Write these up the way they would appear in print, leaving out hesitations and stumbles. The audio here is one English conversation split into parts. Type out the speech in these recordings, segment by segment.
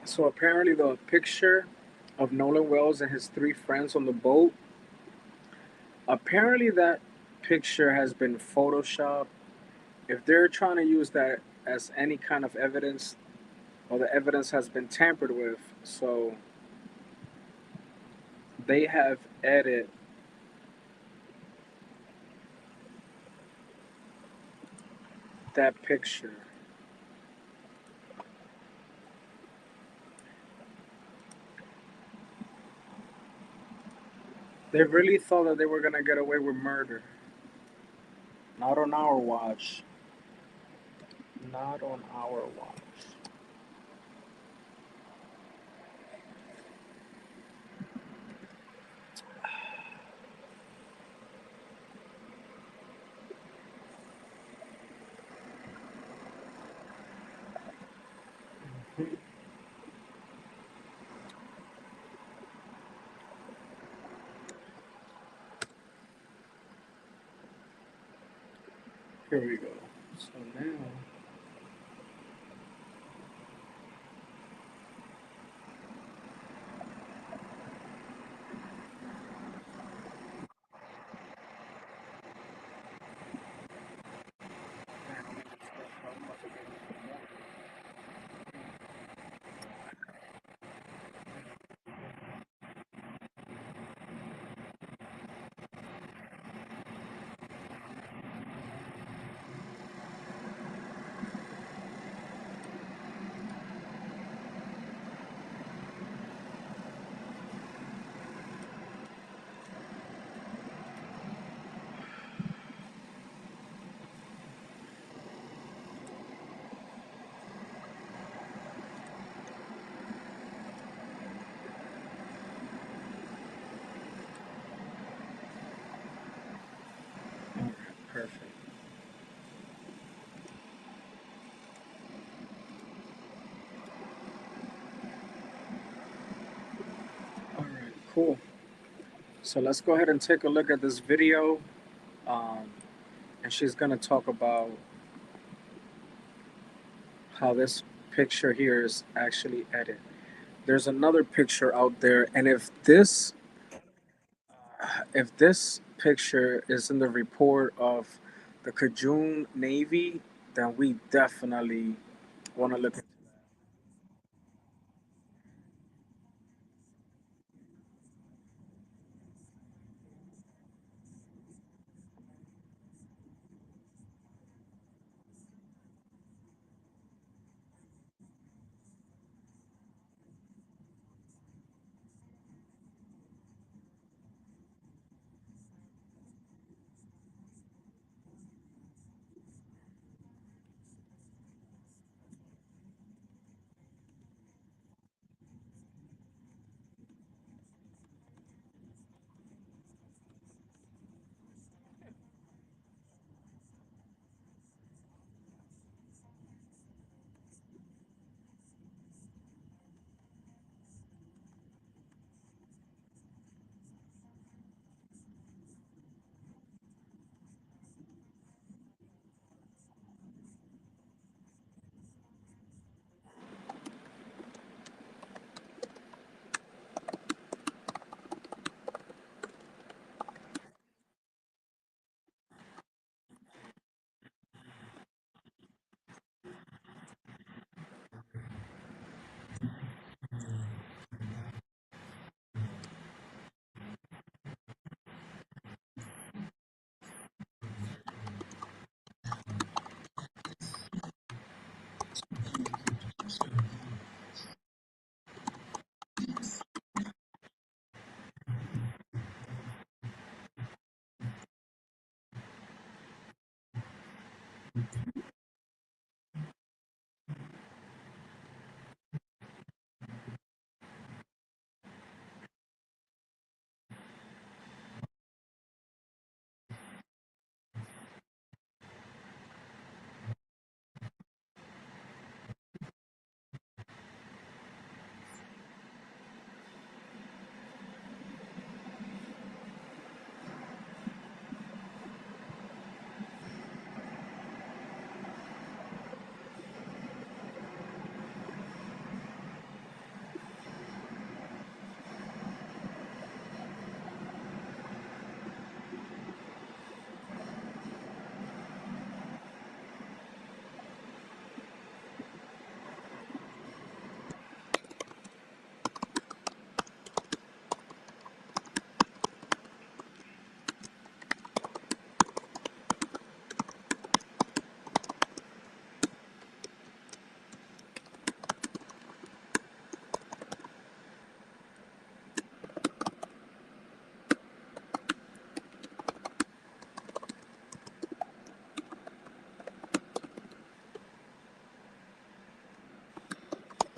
So apparently, the picture of Nolan Wells and his three friends on the boat. Apparently, that picture has been photoshopped. If they're trying to use that as any kind of evidence, well, the evidence has been tampered with. So they have edited that picture. They really thought that they were gonna get away with murder. Not on our watch. Not on our watch. Here we go. So now, all right, perfect. All right, cool. So let's go ahead and take a look at this video. Um, and she's gonna talk about how this picture here is actually edited. There's another picture out there, and if this picture is in the report of the Kajun Navy, then we definitely want to look into.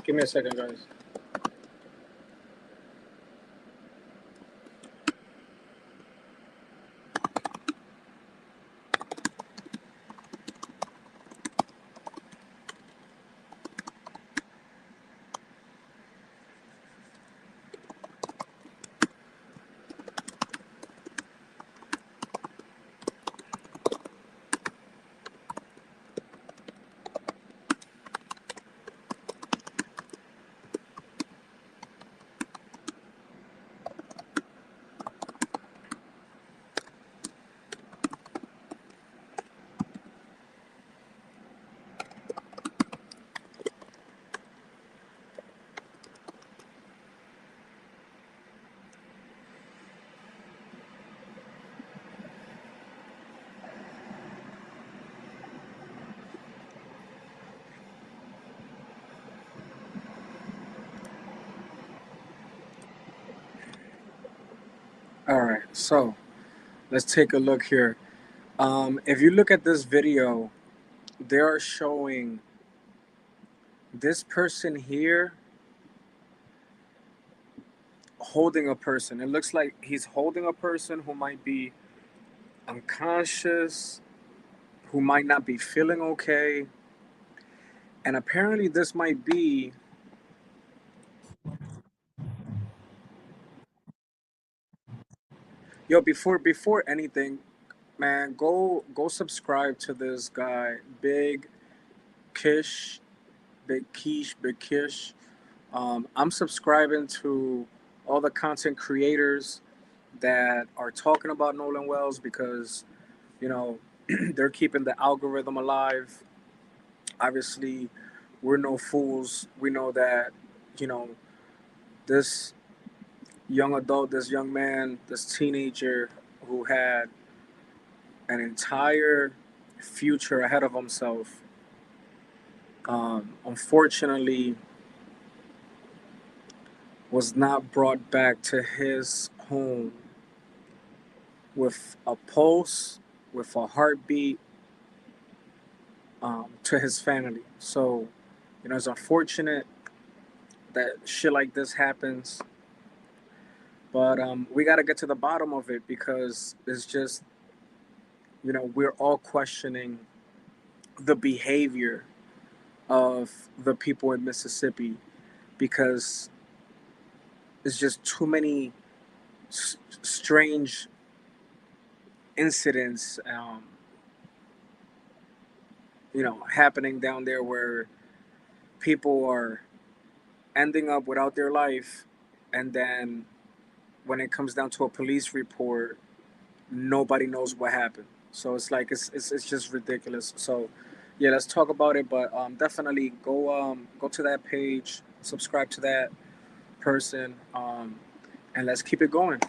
Give me a second, guys. All right, so let's take a look here. If you look at this video, they are showing this person here holding a person. It looks like he's holding a person who might be unconscious, who might not be feeling okay. And apparently, this might be. Yo, before anything, man, go subscribe to this guy, Kish, Big Kish. I'm subscribing to all the content creators that are talking about Nolan Wells because you know they're keeping the algorithm alive. Obviously, we're no fools. We know that you know this young adult, this young man, this teenager who had an entire future ahead of himself. Unfortunately, was not brought back to his home with a pulse, with a heartbeat, to his family. So, it's unfortunate that shit like this happens, but we got to get to the bottom of it because it's just, we're all questioning the behavior of the people in Mississippi because it's just too many strange incidents, happening down there where people are ending up without their life, and then when it comes down to a police report, nobody knows what happened. So it's like it's just ridiculous. So yeah, let's talk about it. But definitely go to that page, subscribe to that person, and let's keep it going.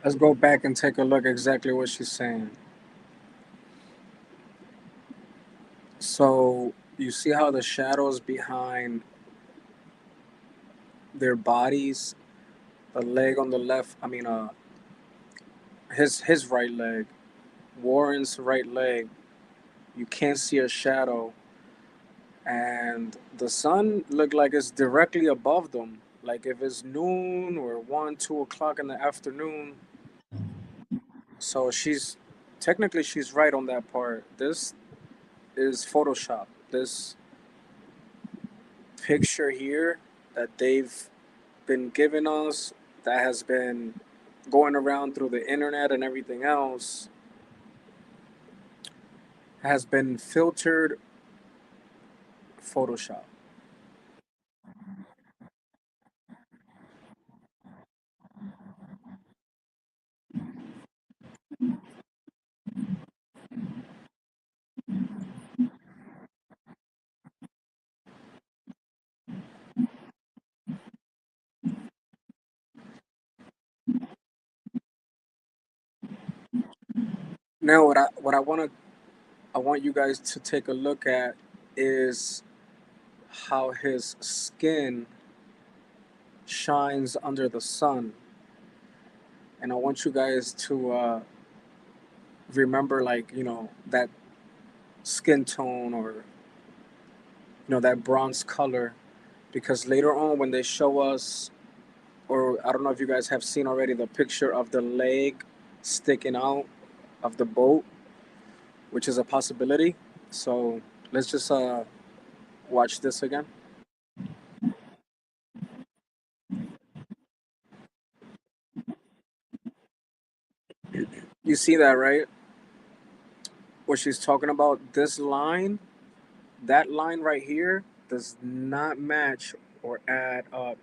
Let's go back and take a look exactly what she's saying. So you see how the shadows behind their bodies, the leg on the left, I mean his right leg, Warren's right leg, you can't see a shadow, and the sun looked like it's directly above them. Like if it's noon or 1, 2 o'clock in the afternoon. So she's right on that part. This is Photoshop. This picture here that they've been giving us, that has been going around through the internet and everything else, has been filtered Photoshop. Now, I want you guys to take a look at is how his skin shines under the sun, and I want you guys to remember, like, that skin tone, or that bronze color, because later on when they show us, or I don't know if you guys have seen already the picture of the leg sticking out of the boat, which is a possibility. So let's just watch this again. You see that, right? What she's talking about, this line, that line right here does not match or add up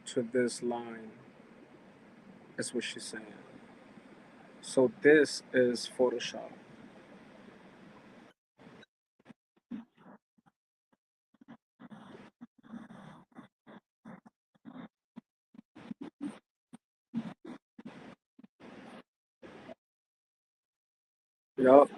to this line. That's what she's saying. So this is Photoshop. Yup.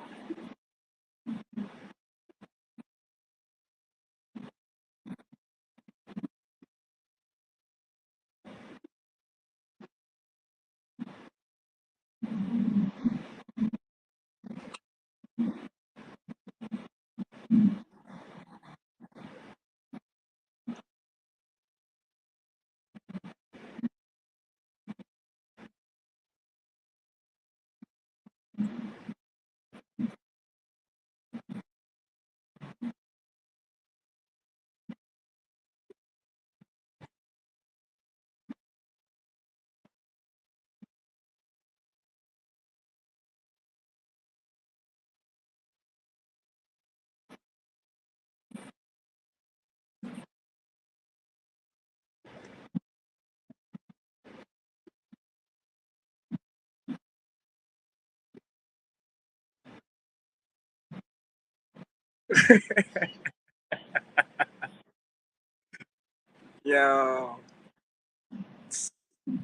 Yo,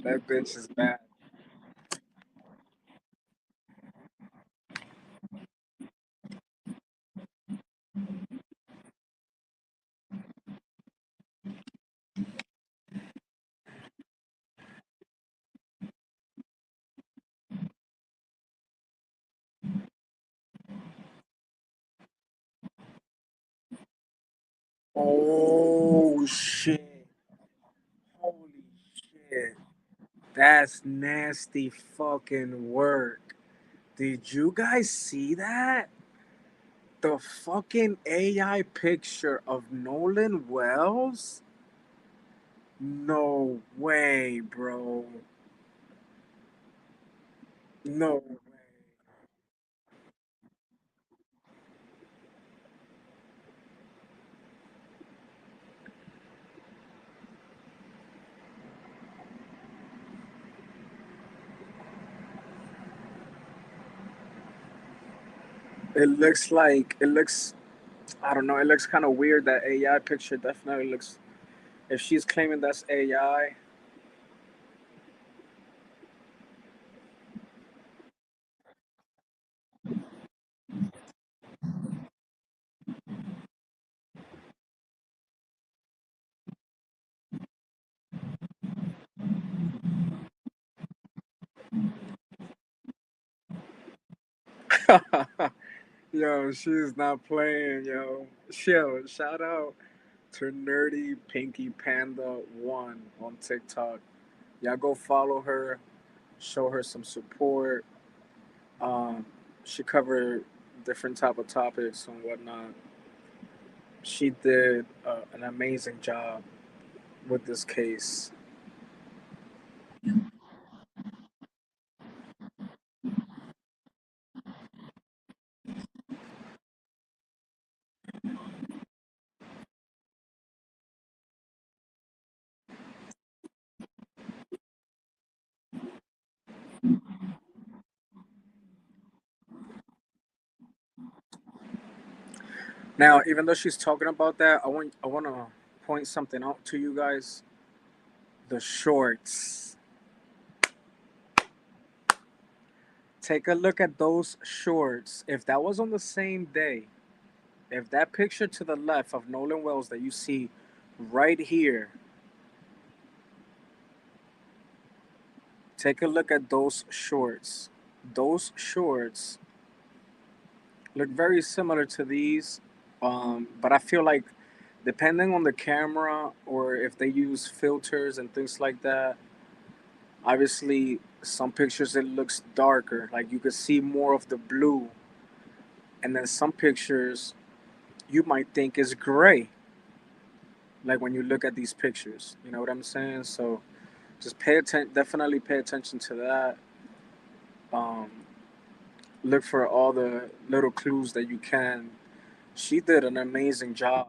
that bitch is bad. Oh shit. Holy shit. That's nasty fucking work. Did you guys see that? The fucking AI picture of Nolan Wells? No way, bro. No way. It looks, I don't know, it looks kind of weird. That AI picture definitely looks, if she's claiming that's AI, Yo, she's not playing, yo. Yo, shout out to Nerdy Pinky Panda 1 on TikTok. Y'all go follow her, show her some support. Um, she covered different type of topics and whatnot. She did an amazing job with this case. Now, even though she's talking about that, I want to point something out to you guys. The shorts. Take a look at those shorts. If that was on the same day, if that picture to the left of Nolan Wells that you see right here, take a look at those shorts. Those shorts look very similar to these, but I feel like depending on the camera or if they use filters and things like that, obviously some pictures it looks darker, like you could see more of the blue, and then some pictures you might think is gray, like when you look at these pictures. You know what I'm saying? So just pay attention. Definitely pay attention to that. Um, look for all the little clues that you can. She did an amazing job.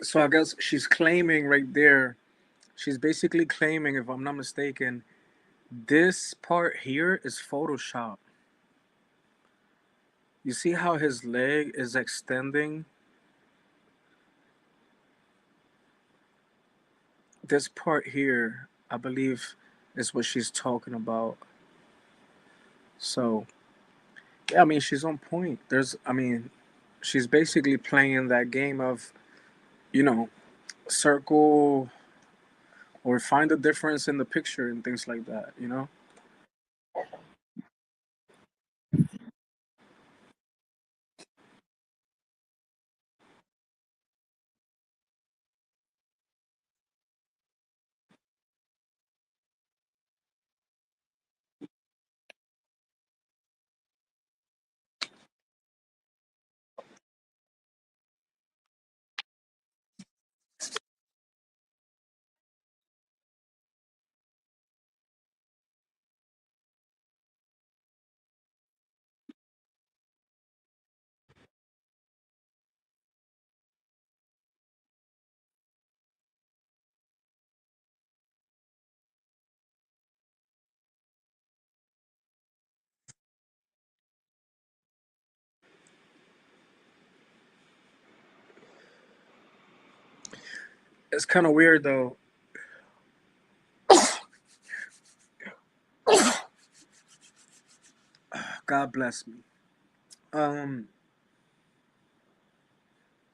So I guess she's claiming right there. She's basically claiming, if I'm not mistaken, this part here is Photoshop. You see how his leg is extending? This part here, I believe, is what she's talking about. So, yeah, I mean, she's on point. I mean, she's basically playing that game of, you know, circle or find the difference in the picture and things like that, you know? It's kind of weird though. God bless me. Um,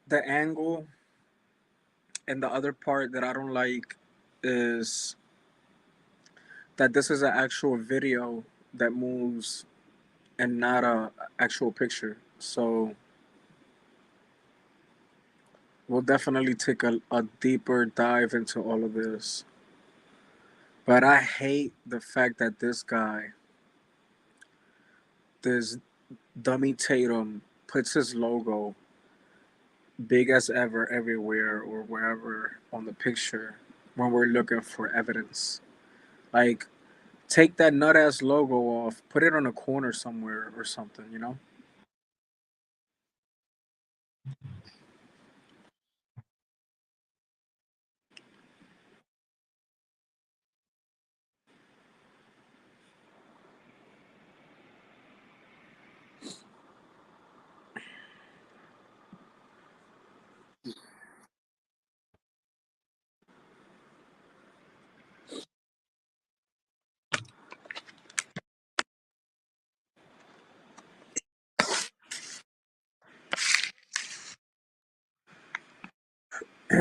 the angle and the other part that I don't like is that this is an actual video that moves and not a actual picture. So we'll definitely take a deeper dive into all of this. But I hate the fact that this guy this dummy Tatum puts his logo big as ever everywhere or wherever on the picture when we're looking for evidence. Like, take that nut ass logo off, put it on a corner somewhere or something, you know?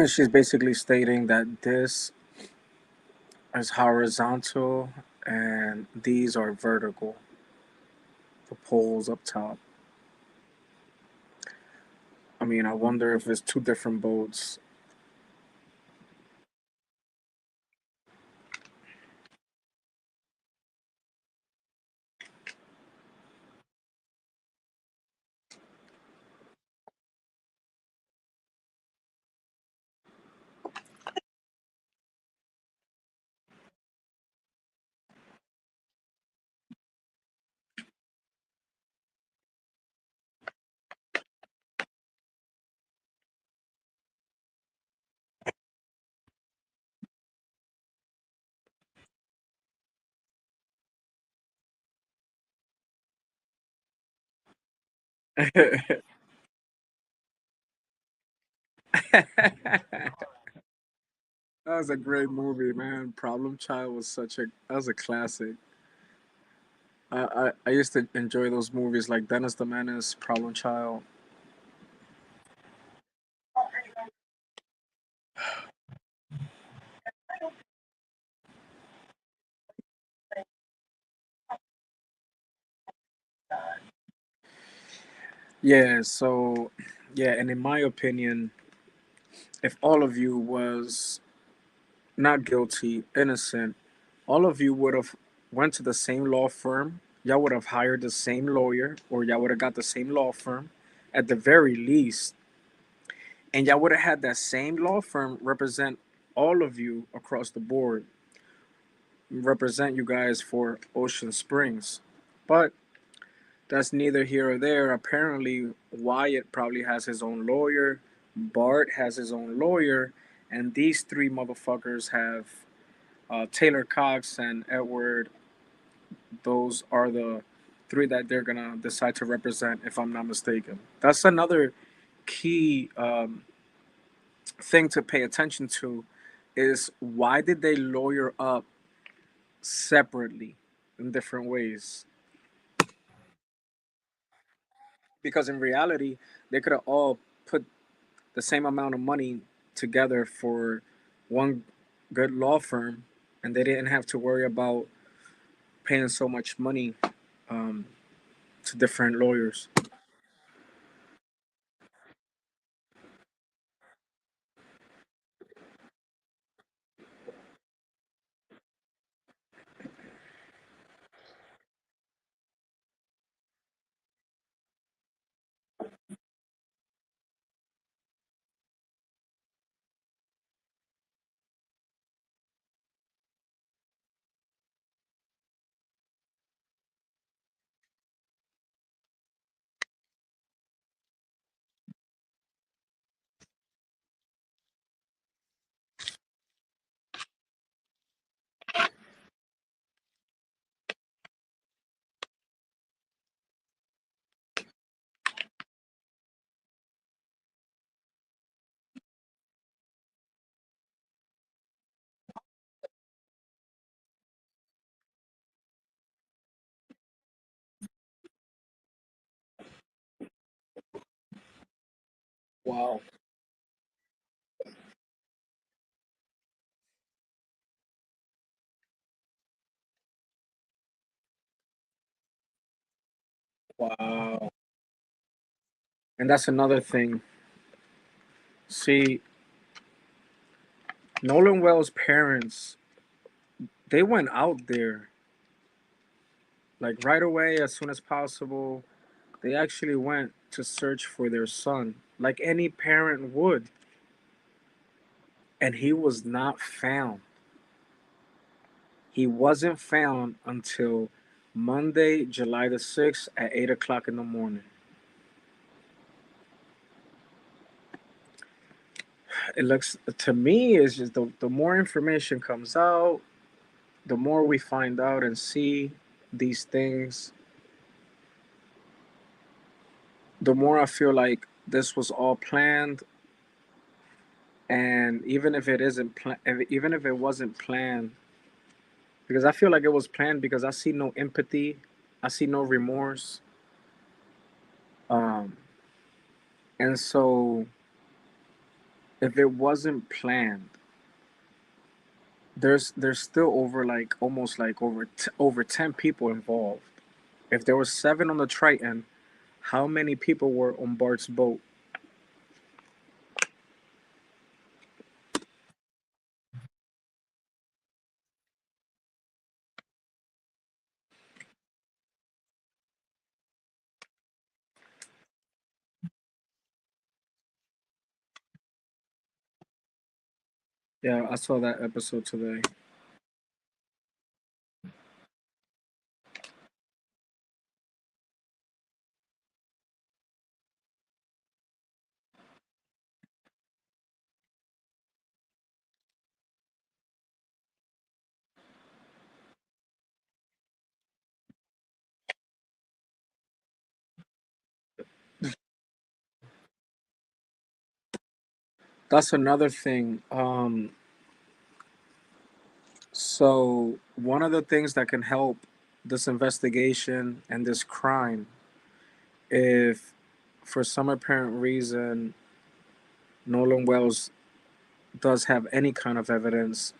She's basically stating that this is horizontal and these are vertical, the poles up top. I mean, I wonder if it's two different boats. That was a great movie, man. Problem Child was such a that was a classic. I used to enjoy those movies like Dennis the Menace, Problem Child. Yeah, so yeah, and in my opinion, if all of you was not guilty, innocent, all of you would have went to the same law firm. Y'all would have hired the same lawyer, or y'all would have got the same law firm, at the very least, and y'all would have had that same law firm represent all of you across the board, represent you guys for Ocean Springs. But that's neither here or there. Apparently, Wyatt probably has his own lawyer, Bart has his own lawyer, and these three motherfuckers have Taylor Cox and Edward. Those are the three that they're gonna decide to represent, if I'm not mistaken. That's another key thing to pay attention to is why did they lawyer up separately in different ways? Because in reality, they could have all put the same amount of money together for one good law firm, and they didn't have to worry about paying so much money um, to different lawyers. Wow. Wow. And that's another thing. See, Nolan Wells' parents, they went out there. Like right away, as soon as possible, they actually went to search for their son, like any parent would, and he was not found. He wasn't found until Monday, July the 6th at 8 o'clock in the morning. It looks to me is just the more information comes out, the more we find out and see these things, the more I feel like this was all planned. And even if it isn't, even if it wasn't planned, because I feel like it was planned because I see no empathy, I see no remorse, um, and so if it wasn't planned, there's still over like almost like over 10 people involved. If there were seven on the Triton, how many people were on Bart's boat? Yeah, I saw that episode today. That's another thing. So one of the things that can help this investigation and this crime, if for some apparent reason Nolan Wells does have any kind of evidence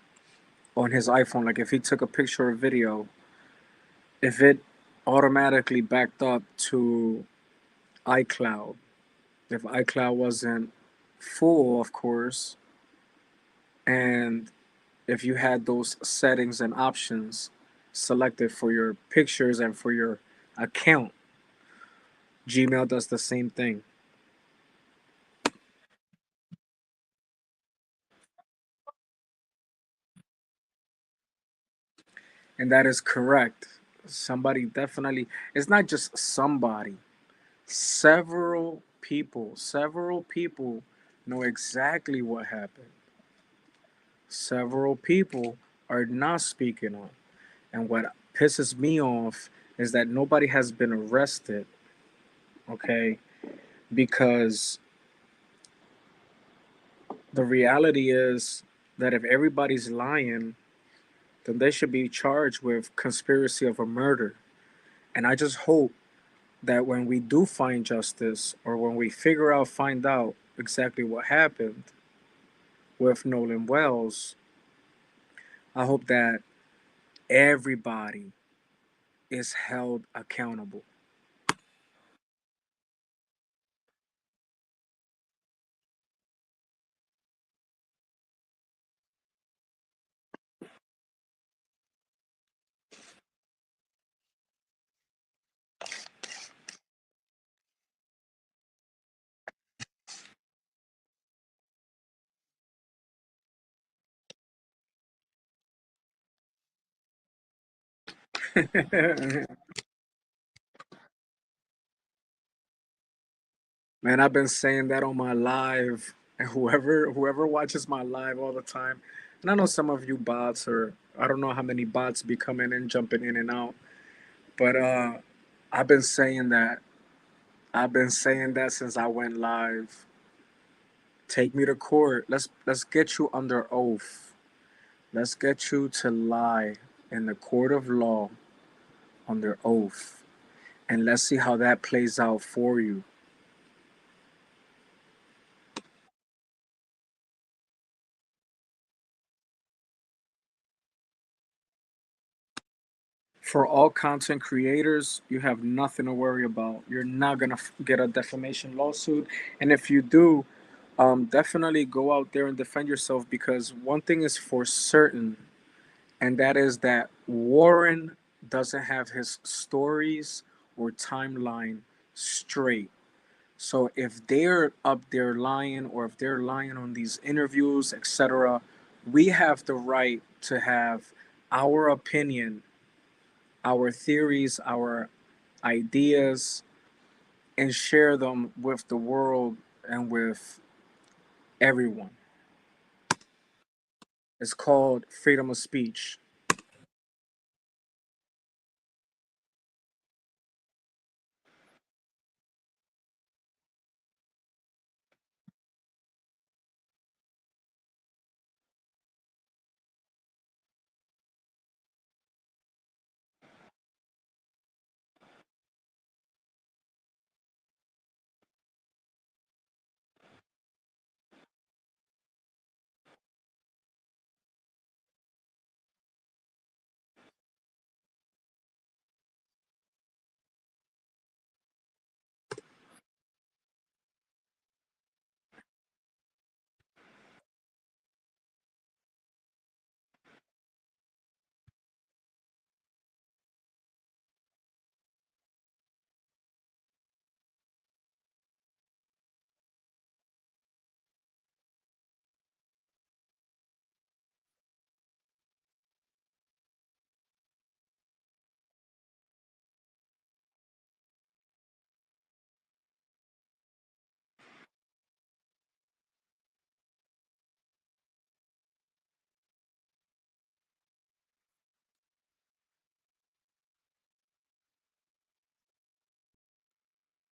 on his iPhone, like if he took a picture or video, if it automatically backed up to iCloud, if iCloud wasn't full, of course, and if you had those settings and options selected for your pictures and for your account, Gmail does the same thing. And that is correct. Somebody definitely, it's not just somebody, several people know exactly what happened. Several people are not speaking on. And what pisses me off is that nobody has been arrested, okay? Because the reality is that if everybody's lying, then they should be charged with conspiracy of a murder. And I just hope that when we do find justice or when we find out exactly what happened with Nolan Wells, I hope that everybody is held accountable. Man, I've been saying that on my live, and whoever watches my live all the time, and I know some of you bots, or I don't know how many bots be coming in, jumping in and out, but I've been saying that. I've been saying that since I went live. Take me to court. Let's get you under oath. Let's get you to lie in the court of law under oath, and let's see how that plays out for you. For all content creators, you have nothing to worry about. You're not gonna get a defamation lawsuit, and if you do, definitely go out there and defend yourself because one thing is for certain, and that is that Warren doesn't have his stories or timeline straight. So if they're up there lying, or if they're lying on these interviews, etc., we have the right to have our opinion, our theories, our ideas, and share them with the world and with everyone. It's called freedom of speech.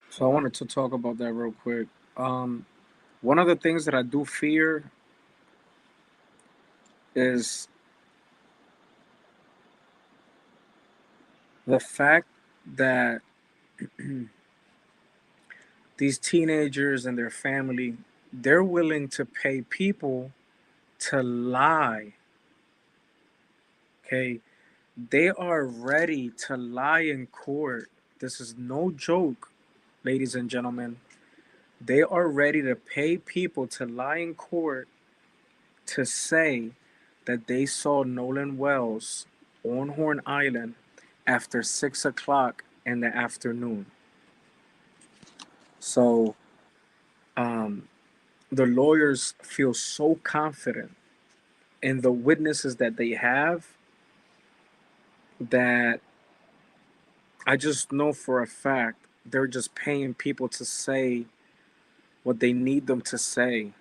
So I wanted to talk about that real quick. Um, One of the things that I do fear is the fact that these teenagers and their family, they're willing to pay people to lie. Okay, they are ready to lie in court. This is no joke, ladies and gentlemen. They are ready to pay people to lie in court to say that they saw Nolan Wells on Horn Island after 6 o'clock in the afternoon. So um, the lawyers feel so confident in the witnesses that they have that I just know for a fact they're just paying people to say what they need them to say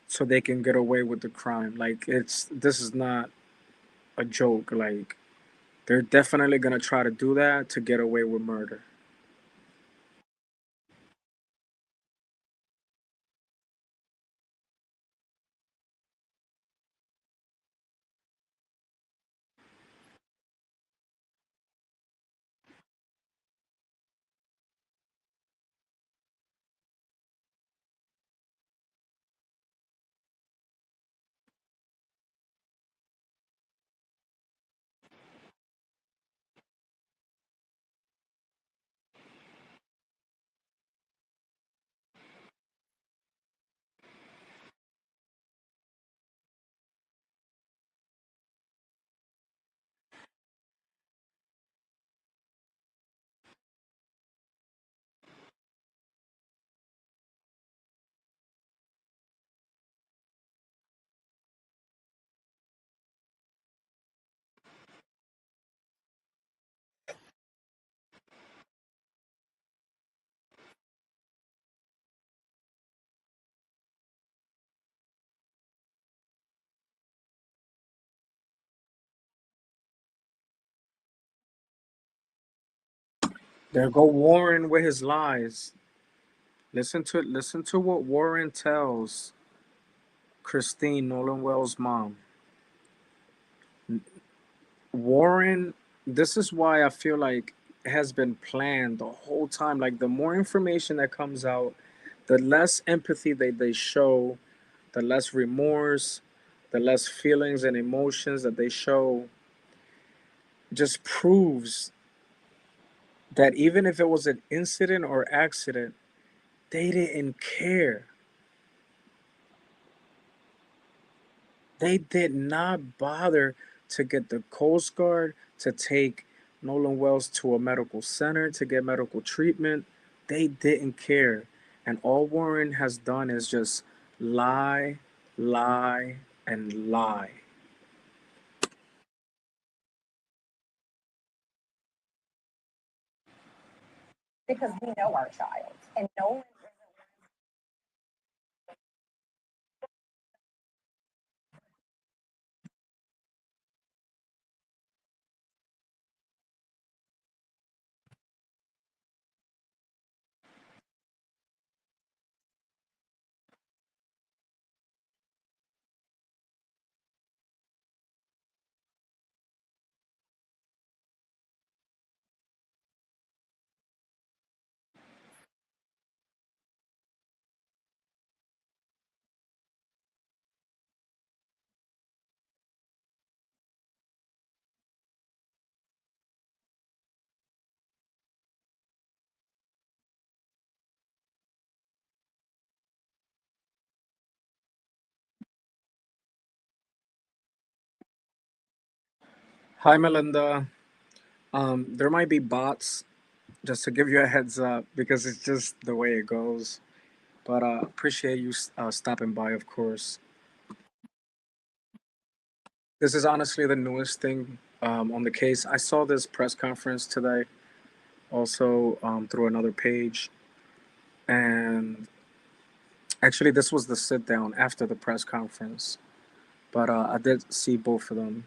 so they can get away with the crime. Like, this is not a joke. Like, they're definitely gonna try to do that to get away with murder. There go Warren with his lies. Listen to what Warren tells Christine, Nolan Wells' mom. Warren, this is why I feel like it has been planned the whole time. Like, the more information that comes out, the less empathy they show, the less remorse, the less feelings and emotions that they show, just proves that even if it was an incident or accident, they didn't care. They did not bother to get the Coast Guard to take Nolan Wells to a medical center to get medical treatment. They didn't care. And all Warren has done is just lie, lie, and lie. because we know our child and Nolan. Hi, Melinda. There might be bots, just to give you a heads up, because it's just the way it goes. But appreciate you stopping by, of course. This is honestly the newest thing on the case. I saw this press conference today, also through another page, and actually, this was the sit down after the press conference. But I did see both of them.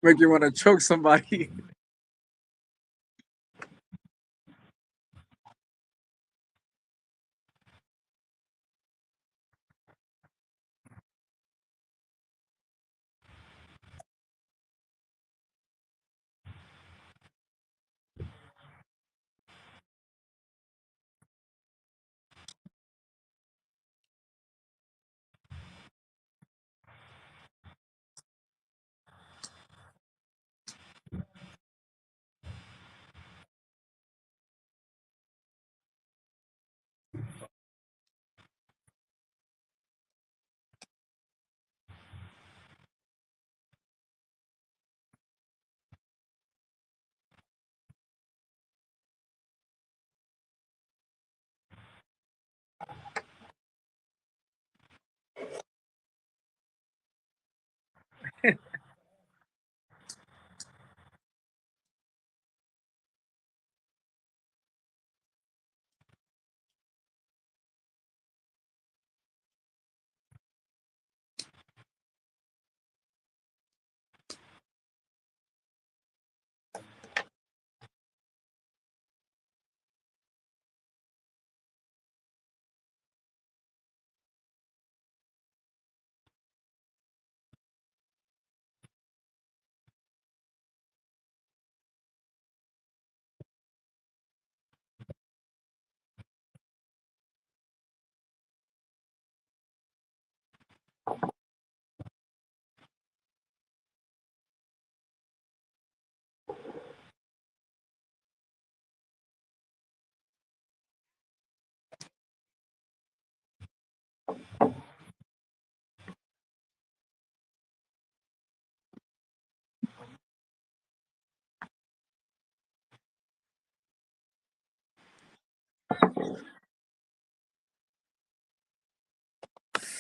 Make you want to choke somebody.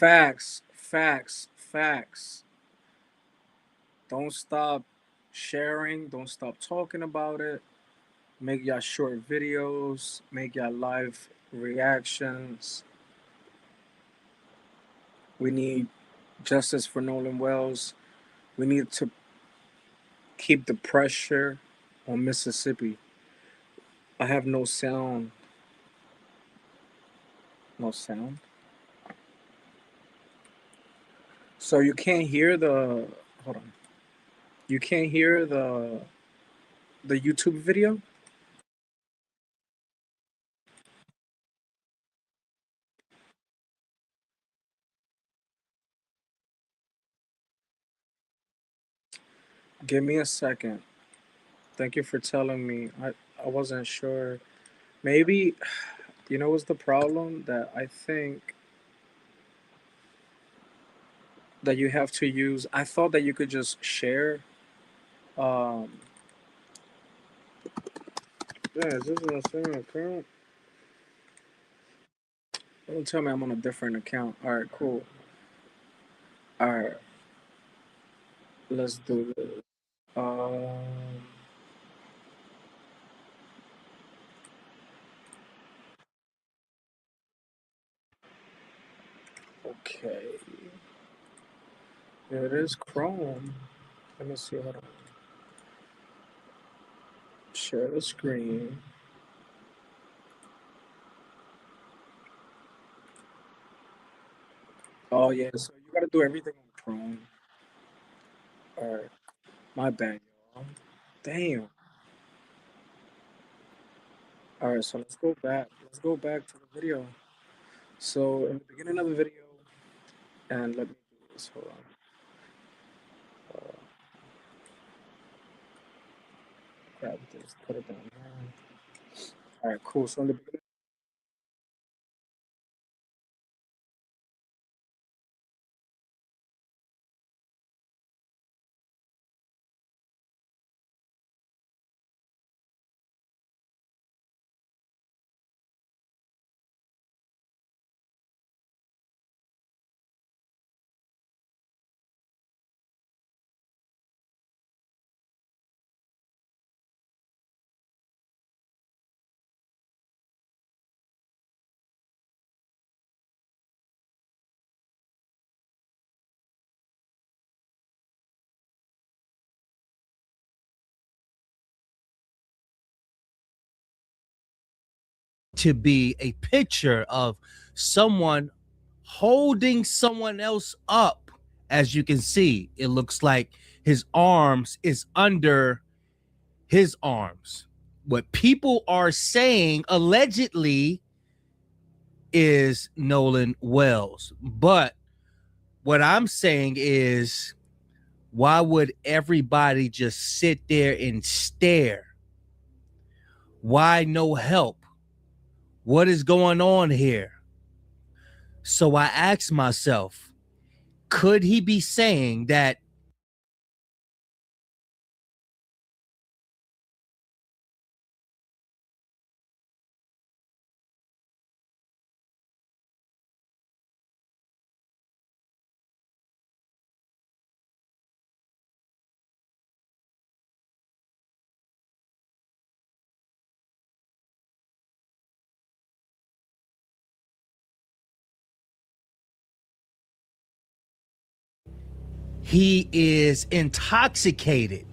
Facts, facts, facts. Don't stop sharing. Don't stop talking about it. Make y'all short videos. Make y'all live reactions. We need justice for Nolan Wells. We need to keep the pressure on Mississippi. I have no sound. No sound. So you can't hear the. Hold on. You can't hear the YouTube video. Give me a second. Thank you for telling me. I wasn't sure. Maybe you know what's the problem that I think that you have to use. I thought that you could just share. Um, yeah, is this the same account? Don't tell me I'm on a different account. All right, cool. All right, let's do this. Um, okay. Here it is, Chrome. Let me see. Hold on. Share the screen. Oh yeah, so you gotta do everything on Chrome. All right, my bad, y'all. Damn. All right, so let's go back. Let's go back to the video. So in the beginning of the video, and let me do this. Hold on. Uh, grab this, put it down here. All right, cool. So in the beginning, to be a picture of someone holding someone else up. As you can see, it looks like his arms is under his arms. What people are saying allegedly is Nolan Wells. But what I'm saying is, why would everybody just sit there and stare? Why no help? What is going on here? So I asked myself, could he be saying that he is intoxicated?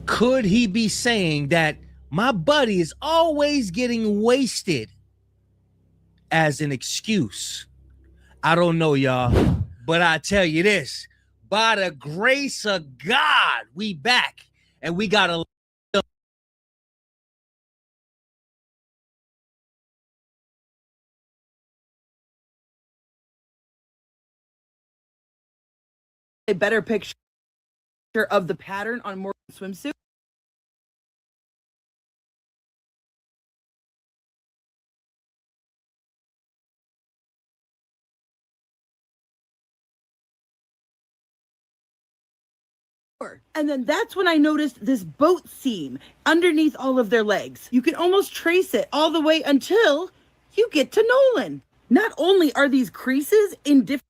Could he be saying that my buddy is always getting wasted as an excuse? I don't know, y'all, but I tell you this, by the grace of God, we back and we got a better picture of the pattern on Morgan's swimsuit. And then that's when I noticed this boat seam underneath all of their legs. You can almost trace it all the way until you get to Nolan. not only are these creases in different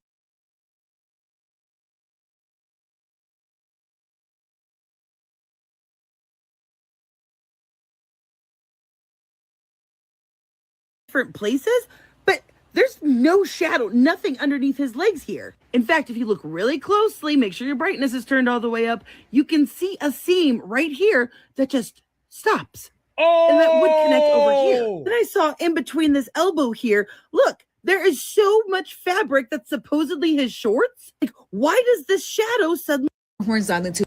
places, but there's no shadow, nothing underneath his legs here. In fact, if you look really closely, make sure your brightness is turned all the way up, you can see a seam right here that just stops. Oh! And that would connect over here. Then I saw in between this elbow here, look, there is so much fabric that's supposedly his shorts. Like, why does this shadow suddenly horizontally to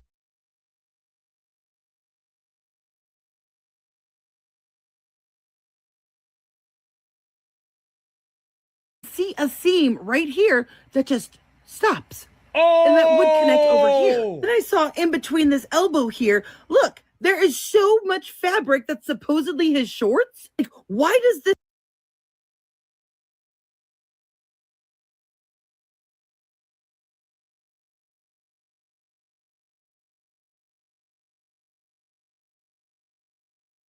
see a seam right here that just stops? And that would connect over here. Then I saw in between this elbow here, look, there is so much fabric that's supposedly his shorts. Like, why does this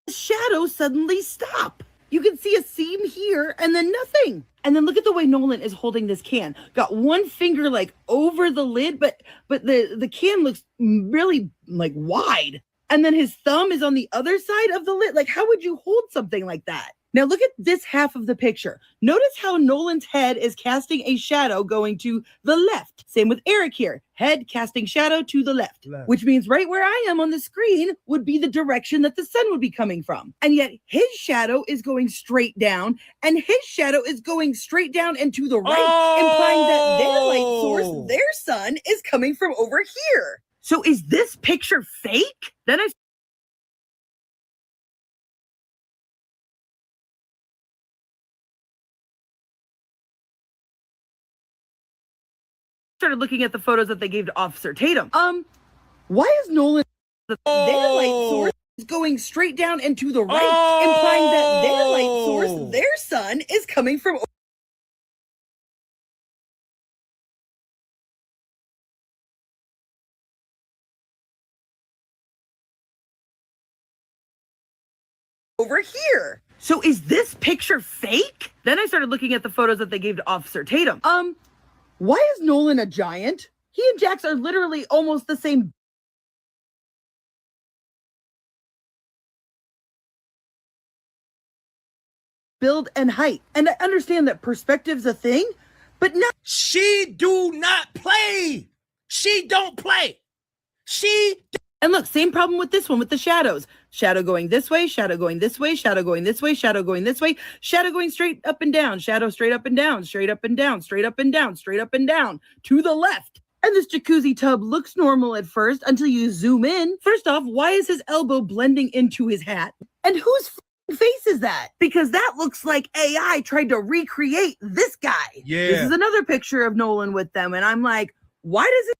shadow suddenly stop? You can see a seam here and then nothing. And then look at the way Nolan is holding this can. Got one finger like over the lid, but the can looks really like wide. And then his thumb is on the other side of the lid. Like, how would you hold something like that? Now look at this half of the picture. Notice how Nolan's head is casting a shadow going to the left. Same with Eric here. Head casting shadow to the left. Which means right where I am on the screen would be the direction that the sun would be coming from. And yet his shadow is going straight down and his shadow is going straight down and to the right, implying that their light source, their sun, is coming from over here. So is this picture fake? Then I started looking at the photos that they gave to Officer Tatum. Why is Nolan their light source is going straight down and to the right, implying that their light source, their sun, is coming from over here. So is this picture fake? Then I started looking at the photos that they gave to Officer Tatum. Why is Nolan a giant? He and Jax are literally almost the same build and height. And I understand that perspective's a thing, but no. She do not play. She don't play. And look, same problem with this one with the shadows. Shadow going this way, shadow going this way, shadow going this way, shadow going this way, shadow going straight up and down, shadow straight up and down, straight up and down, straight up and down, straight up and down, to the left. And this jacuzzi tub looks normal at first until you zoom in. First off, why is his elbow blending into his hat? And whose face is that? Because that looks like AI tried to recreate this guy. Yeah. This is another picture of Nolan with them. And I'm like, why does it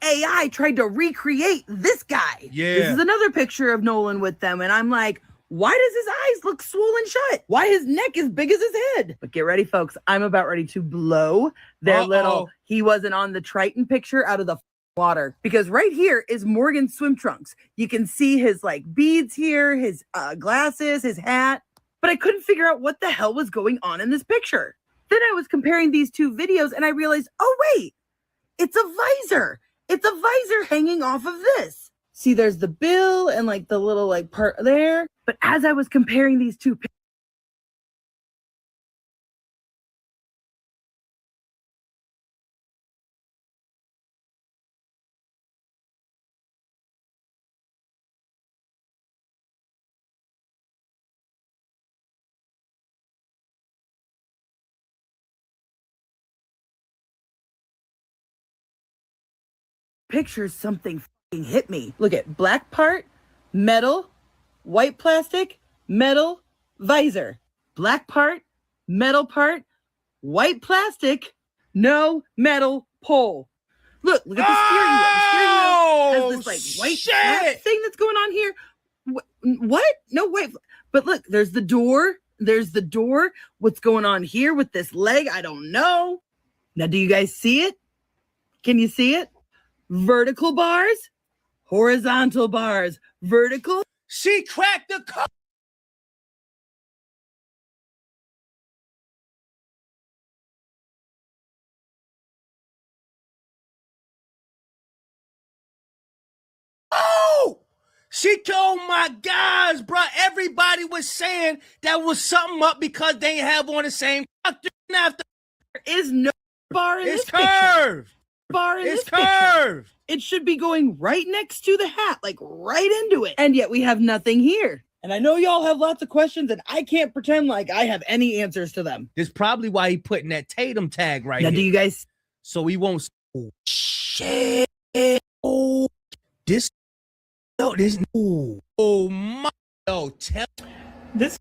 AI tried to recreate this guy? Yeah. This is another picture of Nolan with them. And I'm like, why does his eyes look swollen shut? Why his neck is big as his head? But get ready, folks. I'm about ready to blow their little he wasn't on the Triton picture out of the water. Because right here is Morgan's swim trunks. You can see his like beads here, his glasses, his hat. But I couldn't figure out what the hell was going on in this picture. Then I was comparing these two videos and I realized, oh wait, it's a visor. It's a visor hanging off of this. See, there's the bill and like the little like part there. But as I was comparing these two pictures, something fucking hit me. Look at black part, metal, white plastic, metal, visor, black part, metal part, white plastic, no metal pole. Look at the steering wheel. The steering wheel has this like white flat thing that's going on here. What? No, wait. But look, there's the door. There's the door. What's going on here with this leg? I don't know. Now, do you guys see it? Can you see it? Vertical bars, horizontal bars, vertical. She cracked the code. Oh, oh my gosh, bro. Everybody was saying that was something up because they have on the same. There is no bar in It's this picture. curved. Bar in It's this picture. curved. It should be going right next to the hat, like right into it. And yet we have nothing here. And I know y'all have lots of questions, and I can't pretend like I have any answers to them. That's probably why he putting that Tatum tag right Now, here. do you guys? So we won't. Oh, shit. Oh, this. No, this. Oh my. Oh, tell. This.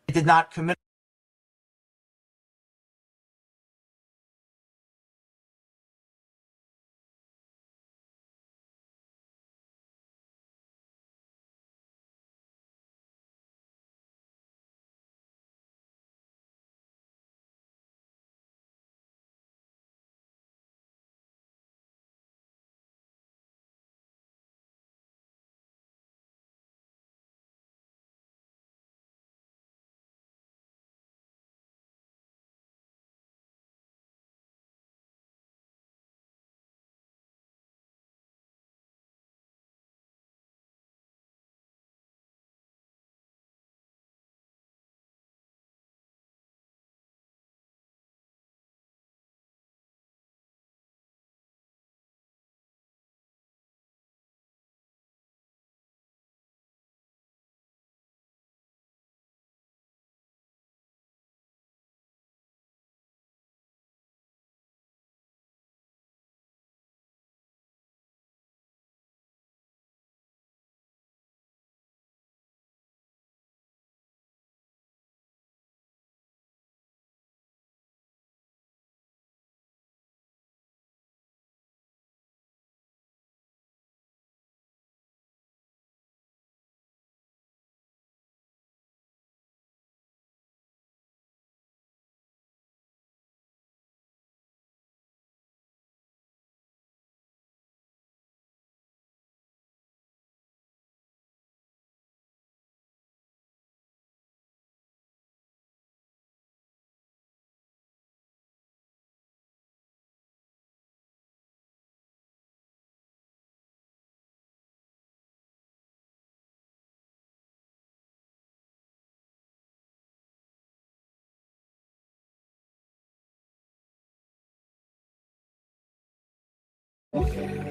Did not commit.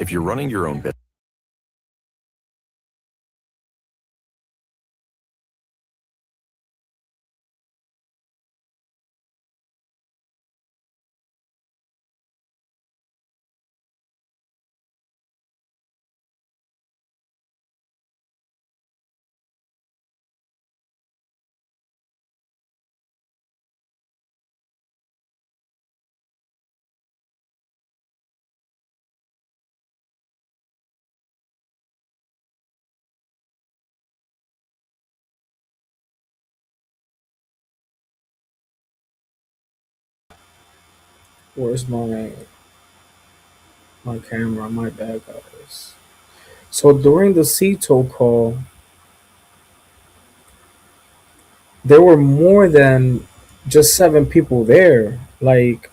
If you're running your own business, Where's my camera? My bad, guys. So during the CETO call, there were more than just 7 people there. Like,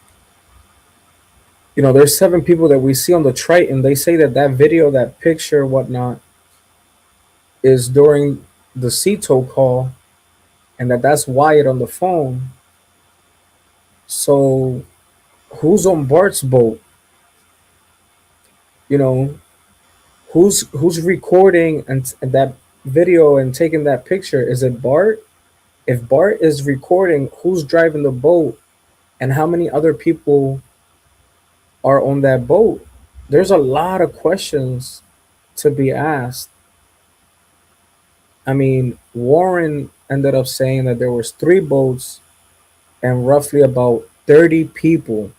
there's 7 people that we see on the Triton. They say that that video, that picture, whatnot, is during the CETO call, and that's Wyatt on the phone. So, who's on Bart's boat? You know, who's recording and that video and taking that picture? Is it Bart? If Bart is recording who's driving the boat and how many other people are on that boat, there's a lot of questions to be asked. I mean, Warren ended up saying that there was three boats and roughly about 30 people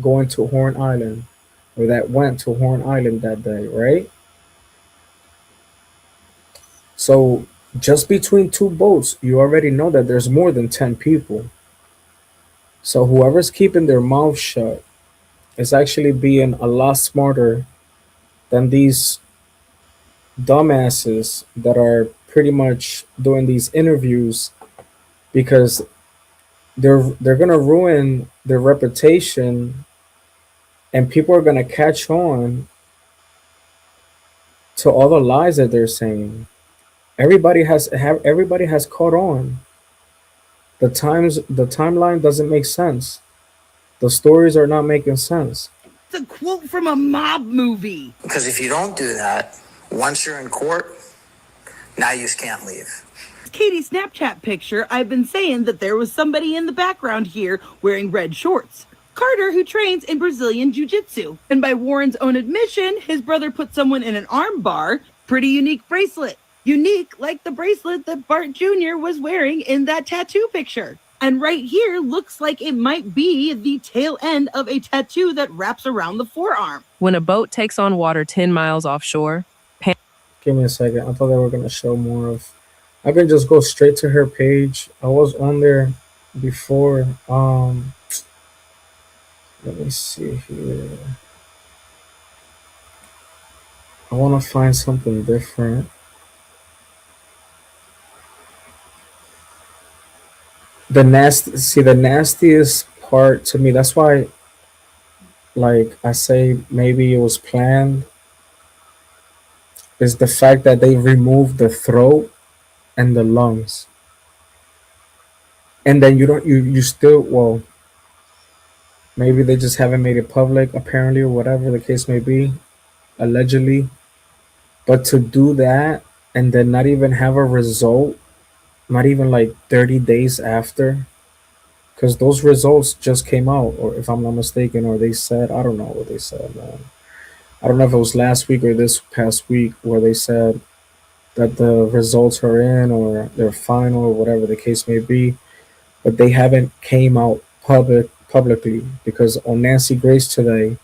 going to Horn Island, or that went to Horn Island that day, right? So just between two boats, you already know that there's more than 10 people. So whoever's keeping their mouth shut is actually being a lot smarter than these dumbasses that are pretty much doing these interviews, because they're gonna ruin their reputation, and people are gonna catch on to all the lies that they're saying. Everybody has caught on. The timeline doesn't make sense. The stories are not making sense. It's a quote from a mob movie. Because if you don't do that, once you're in court, now you just can't leave. Katie's Snapchat picture, I've been saying that there was somebody in the background here wearing red shorts. Carter, who trains in Brazilian Jiu-Jitsu. And by Warren's own admission, his brother put someone in an arm bar. Pretty unique bracelet. Unique like the bracelet that Bart Jr. was wearing in that tattoo picture. And right here looks like it might be the tail end of a tattoo that wraps around the forearm. When a boat takes on water 10 miles offshore, Give me a second. I thought they were gonna show more of. I can just go straight to her page. I was on there before. Let me see here. I want to find something different. The nastiest part to me. That's why, like I say, maybe it was planned. Is the fact that they removed the throat and the lungs, and then you still, well, maybe they just haven't made it public, apparently, or whatever the case may be, allegedly. But to do that and then not even have a result, not even like 30 days after, because those results just came out, or if I'm not mistaken, or they said, I don't know what they said, man. I don't know if it was last week or this past week where they said that the results are in or they're final or whatever the case may be, but they haven't came out publicly, because on Nancy Grace today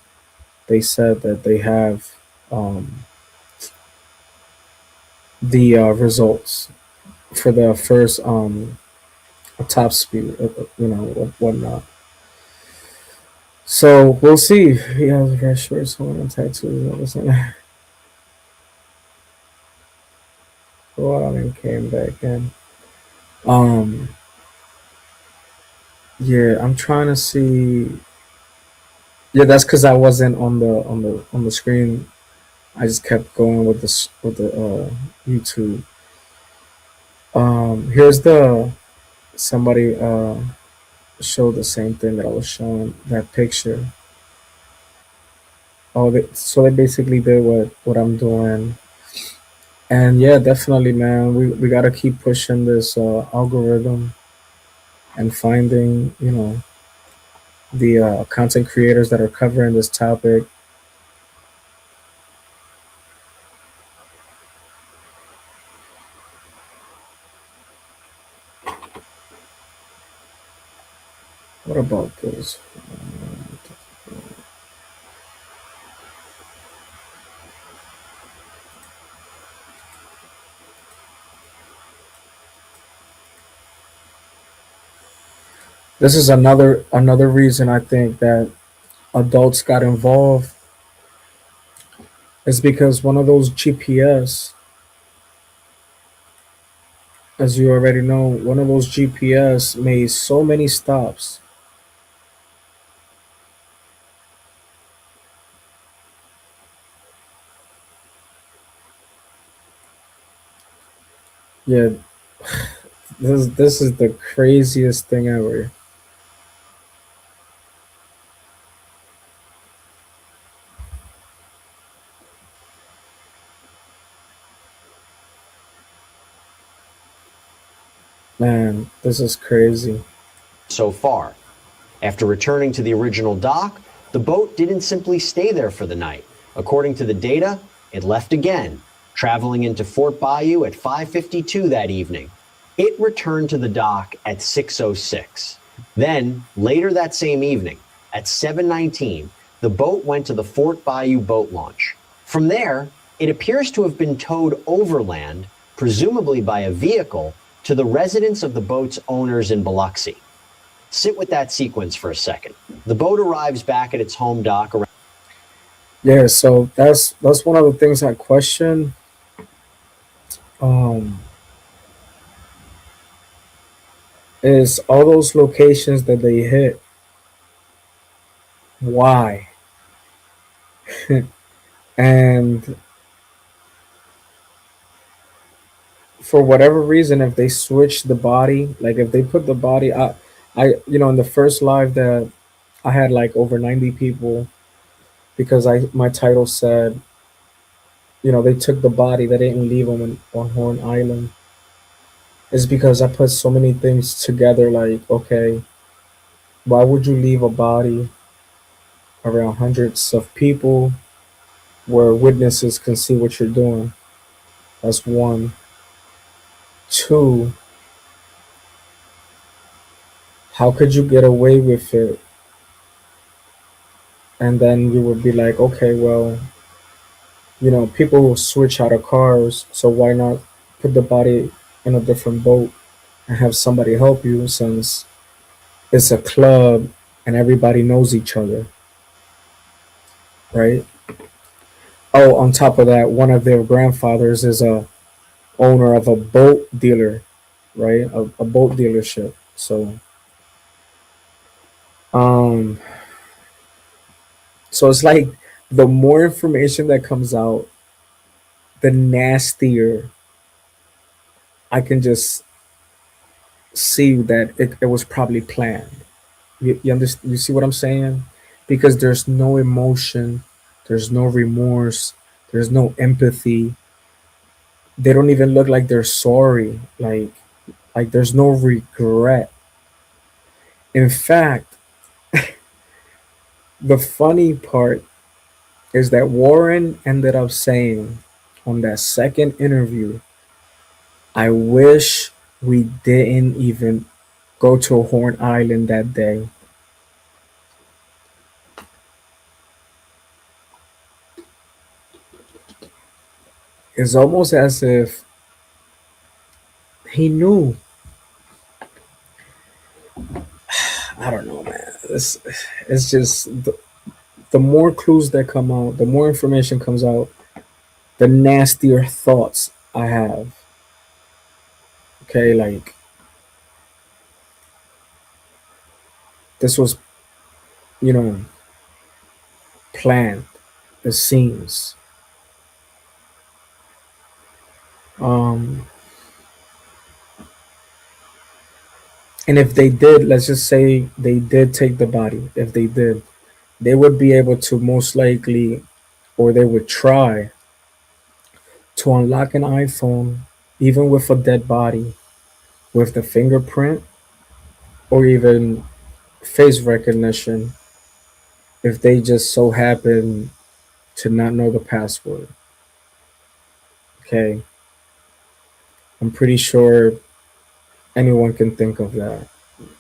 they said that they have the results for the first top speed, whatnot. So we'll see. He has red shorts on and tattoos. Go out and came back in. Um, yeah, I'm trying to see. Yeah, that's because I wasn't on the screen. I just kept going with the YouTube. Here's the somebody showed the same thing that I was showing, that picture. Oh, so they basically did what I'm doing, and yeah, definitely, man. We gotta keep pushing this algorithm and finding, the content creators that are covering this topic. What about this? This is another reason I think that adults got involved, is because one of those GPS, as you already know, one of those GPS made so many stops. Yeah, this is the craziest thing ever. Man, this is crazy. So far. After returning to the original dock, the boat didn't simply stay there for the night. According to the data, it left again, traveling into Fort Bayou at 5:52 that evening. It returned to the dock at 6:06. Then, later that same evening, at 7:19, the boat went to the Fort Bayou boat launch. From there, it appears to have been towed overland, presumably by a vehicle, to the residence of the boat's owners in Biloxi. Sit with that sequence for a second. The boat arrives back at its home dock around. Yeah, so that's one of the things I question. Um, is all those locations that they hit, why? And for whatever reason, if they switch the body, like if they put the body, in the first live that I had like over 90 people because my title said, they took the body, they didn't leave them on Horn Island. Is because I put so many things together. Like, okay, why would you leave a body around hundreds of people where witnesses can see what you're doing? That's one. Two, how could you get away with it? And then you would be like, okay, well, people will switch out of cars, so why not put the body in a different boat and have somebody help you since it's a club and everybody knows each other, right? Oh, on top of that, one of their grandfathers is a owner of a boat dealer, right? A boat dealership. So, um, so it's like the more information that comes out, the nastier I can just see that it was probably planned. You see what I'm saying? Because there's no emotion, there's no remorse, there's no empathy. They don't even look like they're sorry. Like there's no regret. In fact, the funny part is that Warren ended up saying on that second interview, I wish we didn't even go to Horn Island that day. It's almost as if he knew. I don't know, man. It's just the more clues that come out, the more information comes out, the nastier thoughts I have. Okay, like this was, you know, planned. It seems. Um, and if they did, let's just say they did take the body. If they did, they would be able to most likely, or they would try to unlock an iPhone, even with a dead body, with the fingerprint or even face recognition, if they just so happen to not know the password. Okay, I'm pretty sure anyone can think of that.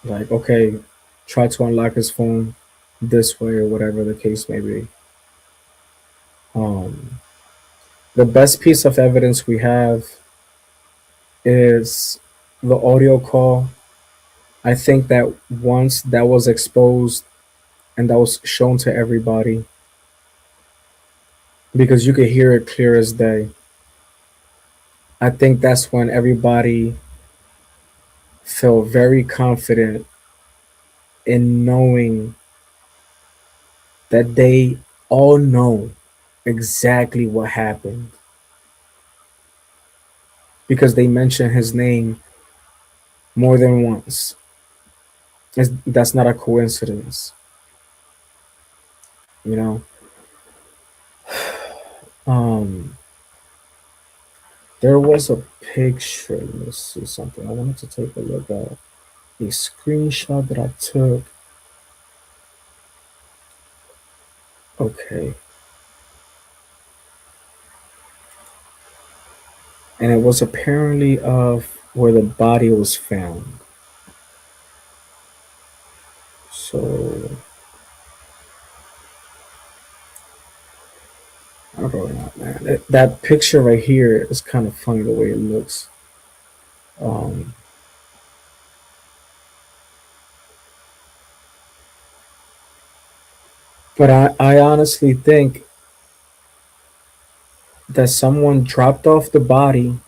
Like, okay, try to unlock his phone this way or whatever the case may be. Um, the best piece of evidence we have is the audio call. I think that once that was exposed and that was shown to everybody, because you could hear it clear as day, I think that's when everybody felt very confident in knowing that they all know exactly what happened because they mentioned his name more than once. That's not a coincidence, you know. Um, There was a picture. Let's see something. I wanted to take a look at a screenshot that I took. Okay. And it was apparently of where the body was found. So I don't know, man. That picture right here is kind of funny the way it looks. Um, but I honestly think that someone dropped off the body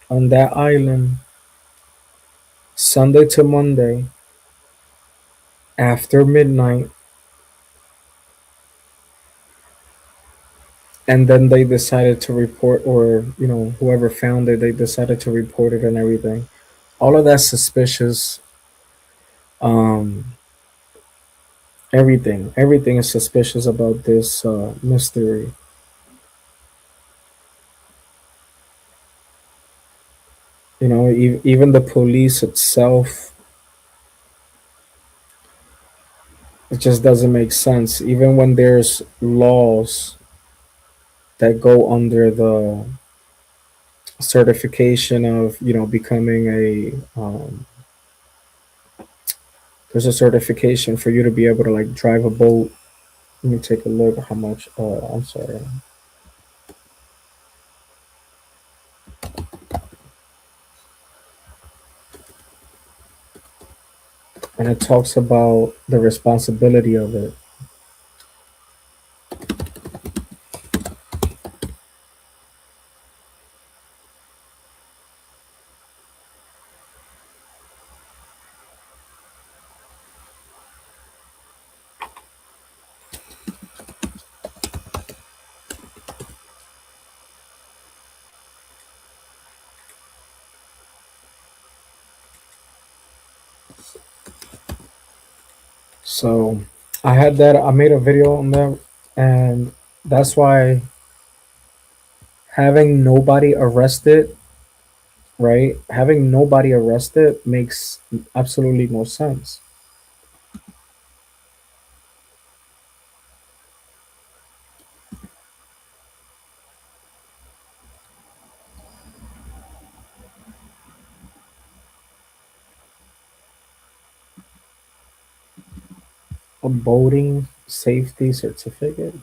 on that island Sunday to Monday after midnight, and then they decided to report, or whoever found it, they decided to report it and everything. All of that's suspicious. Um, everything is suspicious about this mystery. Even the police itself, it just doesn't make sense. Even when there's laws that go under the certification of becoming a there's a certification for you to be able to like drive a boat. Let me take a look at how much. I'm sorry. And it talks about the responsibility of it. So I made a video on that, and that's why having nobody arrested, right? Having nobody arrested makes absolutely no sense. A boating safety certificate.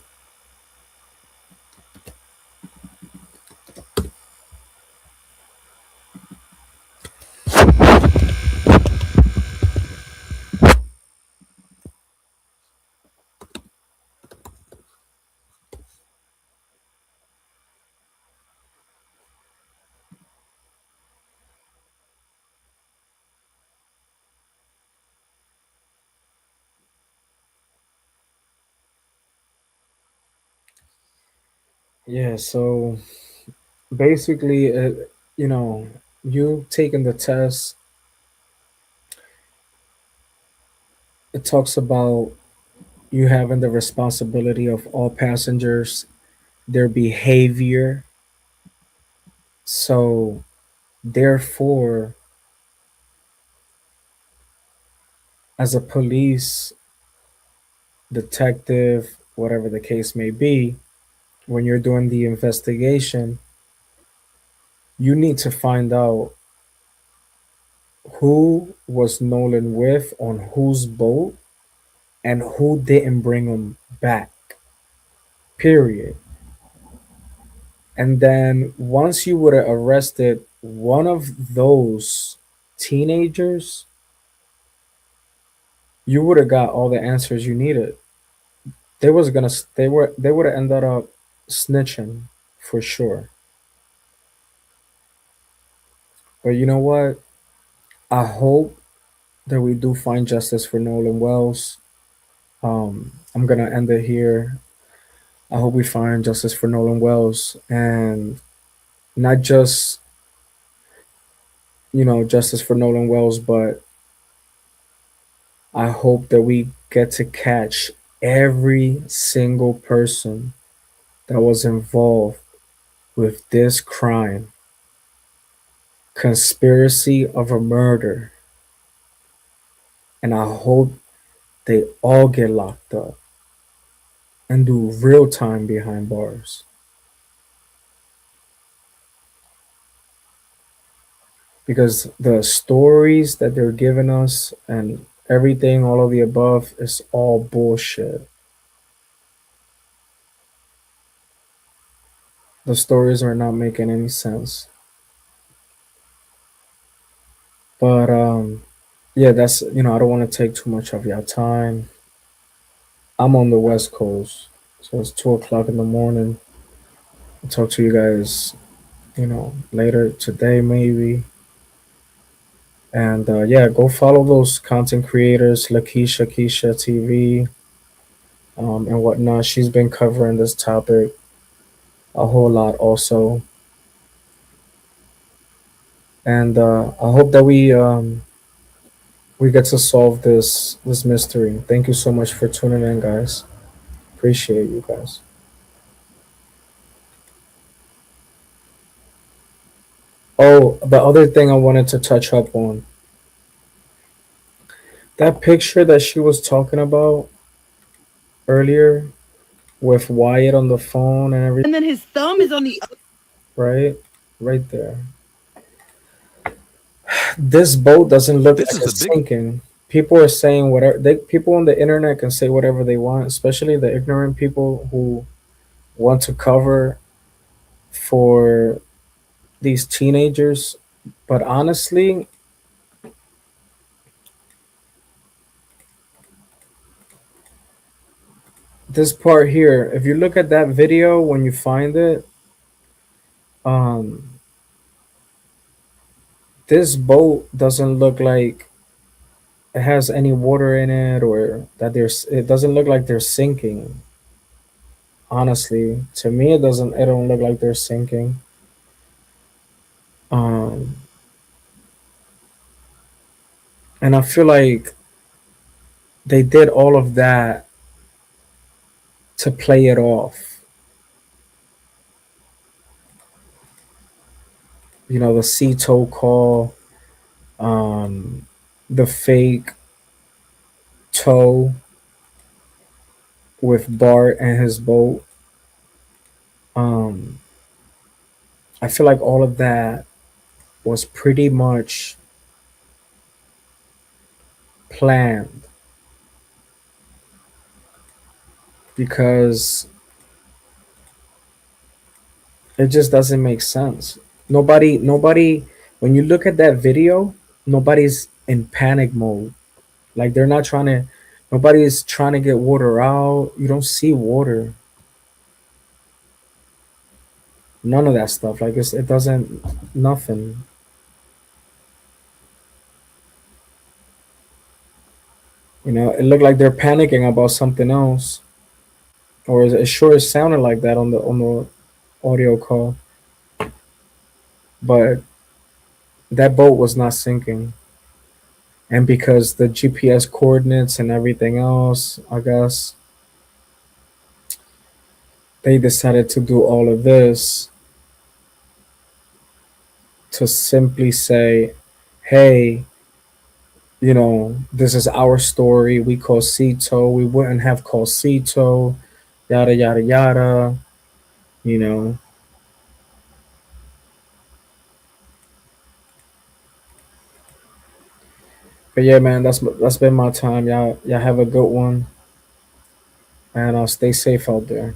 Yeah, so basically, you know, you taking the test, it talks about you having the responsibility of all passengers, their behavior. So, therefore, as a police detective, whatever the case may be, when you're doing the investigation, you need to find out who was Nolan with on whose boat and who didn't bring him back. Period. And then once you would have arrested one of those teenagers, you would have got all the answers you needed. They would have ended up snitching for sure. But you know what? I hope that we do find justice for Nolan Wells. I'm gonna end it here. I hope we find justice for Nolan Wells, and not just justice for Nolan Wells, but I hope that we get to catch every single person that was involved with this crime. conspiracy of a murder, and I hope they all get locked up and do real time behind bars. Because the stories that they're giving us and everything, all of the above, is all bullshit. The stories are not making any sense. But yeah, that's, I don't want to take too much of your time. I'm on the West Coast, so it's 2 o'clock in the morning. I'll talk to you guys, later today maybe. And yeah, go follow those content creators, Lakeisha Keisha TV, and whatnot. She's been covering this topic a whole lot also. And I hope that we get to solve this mystery. Thank you so much for tuning in, guys. Appreciate you guys. Oh, the other thing I wanted to touch up on, that picture that she was talking about earlier with Wyatt on the phone and everything, And then his thumb is on the right? Right there. This boat doesn't look This like is a it's big sinking. People are saying whatever people on the internet can say whatever they want, especially the ignorant people who want to cover for these teenagers. But honestly, this part here, if you look at that video when you find it, um, this boat doesn't look like it has any water in it, or that it doesn't look like they're sinking. Honestly, to me, it don't look like they're sinking. Um, and I feel like they did all of that to play it off. The Ceto call, um, the fake tow with Bart and his boat. Um, I feel like all of that was pretty much planned because it just doesn't make sense. Nobody, when you look at that video, nobody's in panic mode. Like they're not trying to, nobody is trying to get water out. You don't see water. None of that stuff. Like it doesn't, nothing. It looked like they're panicking about something else, or it sure sounded like that on the audio call. But that boat was not sinking, and because the GPS coordinates and everything else, I guess they decided to do all of this to simply say, "Hey, this is our story. We call Cito. We wouldn't have called Cito, yada yada yada." You know, but yeah, man, that's been my time. Y'all have a good one, and stay safe out there.